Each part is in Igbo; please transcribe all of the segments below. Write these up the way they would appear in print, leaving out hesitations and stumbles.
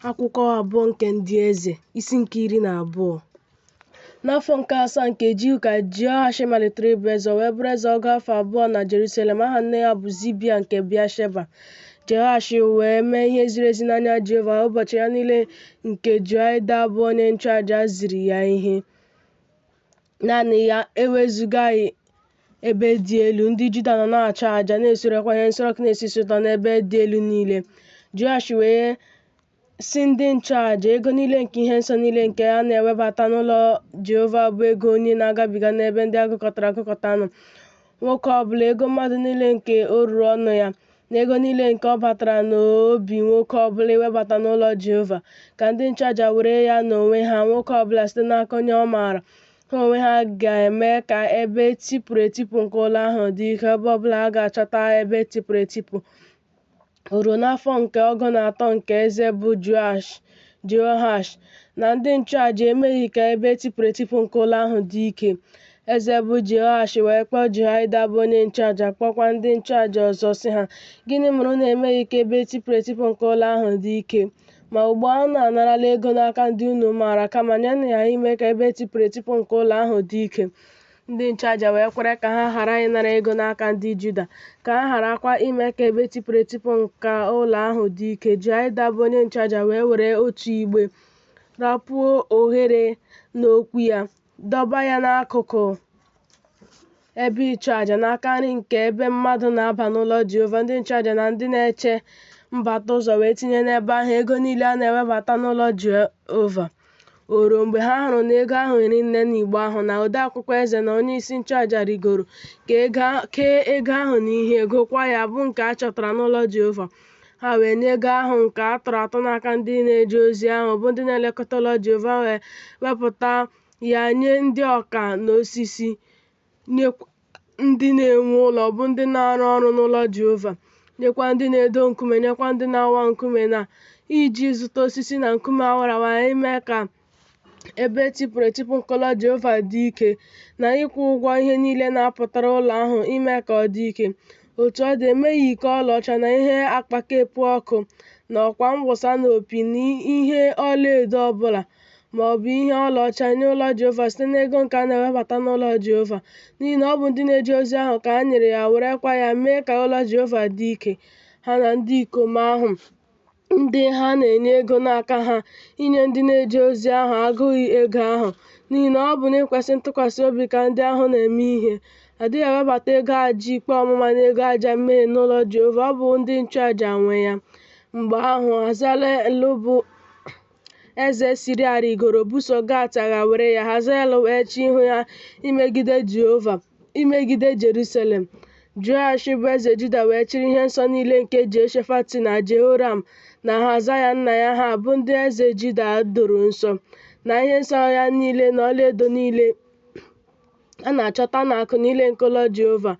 Akwụkwọ abụọ nke ndị eze, isi nke 12. N'afọ nke 7 nke Jehụ Jehoash malitere ịbụ eze, wee bụrụ eze ọgụ afọ 2 na Jerusalem. Aha nne ya bụ Zibia nke Bịasheba. Jehoash wee mee ihe ziri ezi n'anya Jehova ụbọchị ya niile nke Joiada bụ onye nchụaja ziri ya ihe. Naanị ya ewezugaghị ebe dị elu, ndị Juda nọ na-achụ àjà, na-esurekwa ihe nsure ọkụ na-esi isi ụtọ n'ebe dị elu niile. Jehoash wee si ndị nchụaja, ego niile nke ihe nsọ niile nke a na-ewebata n'ụlọ Jehova bụ ego onye na-agabiga n'ebe ndị agụkọta nọ, nwoke ọbụla, ego mmadụ niile nke o ruru ọnụ ya, na ego niile nke ọ batara n'obi nwoke ọbụla iwebata n'ụlọ Jehova, ka ndị nchụaja were ya n'onwe ha, nwoke ọbụla site n'aka onye ọ maara. Ha onwe ha ga-eme ka ebe tipụrụ etipụ nke ụlọ ahụ dị ike, ebe ọbụla a ga-achọta ebe tipụrụ etipụ. O ruo n'afọ nke 3 nke eze bụ Jehoash, na ndị nchụaja emeghị ka ebe tipụrụ etipụ nke ụlọ ahụ dị ike. Eze bụ Jehoash wee kpọọ Joiada bụ onye nchụaja, kpọkwa ndị nchụaja ọzọ sị ha, "Gịnị mere unu emeghị ka ebe tipụrụ etipụ nke ụlọ ahụ dị ike? Ma ugbu a unu anarala ego n'aka ndị unu maara, kama nyenụ ya ime ka ebe tipụrụ etipụ nke ụlọ ahụ dị ike." Ndị nchụaja wee kwere ka ha ghara ịnara ego n'aka ndị Juda, ka ha gharakwa ime ka ebe tipụrụ etipụ nke ụlọ ahụ dị ike. Joiada bụ onye nchụaja wee were otu igbe rapuo oghere n'okwu ya, dọba ya n'akụkụ ebe ịchụ àjà n'aka nri nke ebe mmadụ na-aba n'ụlọ Jehova. Ndị nchụaja na ndị na-eche mbata ụzọ wee tinye n'ebe ahụ ego niile a na-ewebata n'ụlọ Jehova. O ruo mgbe ha hụrụ na ego ahụ hiri nne n'igbe ahụ, na ode akwụkwọ eze na onye isi nchụaja rigoro kee ego ahụ n'ihe, gụkwa ya bụ nke a chọtara n'ụlọ Jehova. Ha wee nye ego ahụ nke a tụrụ atụ n'aka ndị na-eje ozi ahụ bụ ndị na-elekọta ụlọ Jehova, wee wepụta ya nye ndị ọka n'osisi, nyekwa ndị na-ewu ụlọ bụ ndị na-arụ ọrụ n'ụlọ Jehova, nyekwa ndị na-edo nkume, nyekwa ndị na-awa nkume, na iji zụta osisi na nkume awarawa, ime ka ebe tipụrụ etipụ nke ụlọ Jehova dị ike, na ịkwụ ụgwọ ihe niile na-apụtara ụlọ ahụ, ime ka ọ dị ike. Otu ọ dị, emeghị iko ọlaọcha na ihe akpakepu ọkụ na ọkwa mwụsa na opi na ihe ọlaedo ọbụla, ma ọ bụ ihe ọlaọcha nye ụlọ Jehova site n'ego nke a na-ewebata n'ụlọ Jehova, n'ihi na ọ bụ ndị na-eje ozi ahụ ka a nyere ya, werekwa ya mee ka ụlọ Jehova dị ike. Ha na ndị ikom ahụ ndị ha na-enye ego n'aka ha inye ndị na-eje ozi ahụ agụghị ego ahụ, n'ihi na ọ bụ n'ikwesị ntụkwasị obi ka ndị ahụ na-eme ihe. Adịghị ewebata ego aja ikpe ọmụma na ego aja mmehie n'ụlọ Jehova, ọ bụ ndị nchụaja nwe ya. Mgbe ahụ Hazael bụ eze Siria rigoro buso Gat agha, were ya. Hazael wee chee ihu ya imegide Jerusalem. Joash bụ eze Juda wee chịrị ihe nsọ niile nke Jehoshafati na Jehoram na Ahazaya nna ya, ha bụ ndị eze Juda doro nsọ, na ihe nsọ ya niile na ọlaedo niile a na-achọta n'akụ niile nke ụlọ Jehova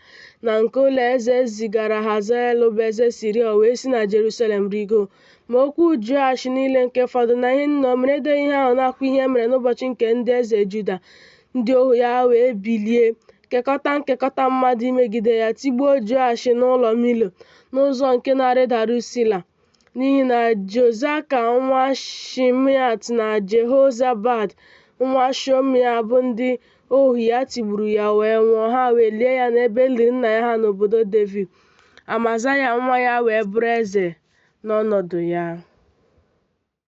na nke ụlọ eze, zigara Hazael bụ eze Siria wee si na Jerusalem rigo. Ma okwu Joash niile nke fọdụrụ na ihe niile o mere, edeghị ihe ahụ n'akwụkwọ ihe mere n'ụbọchị nke ndị eze Juda. Ndị ohu ya wee bilie nkekọta mmadụ imegide ya, tigbuo Joash n'ụlọ Milo, n'ụzọ nke na-arịdaru Sila, n'ihi na Jozaka nwa Shimeat na Jehozabad nwa Shomea bụ ndị ohu ya tigburu ya wee nwụọ. Ha wee lie ya n'ebe e liri nna ya ha n'obodo Devid. Amazaya nwa ya wee bụrụ eze n'ọnọdụ ya.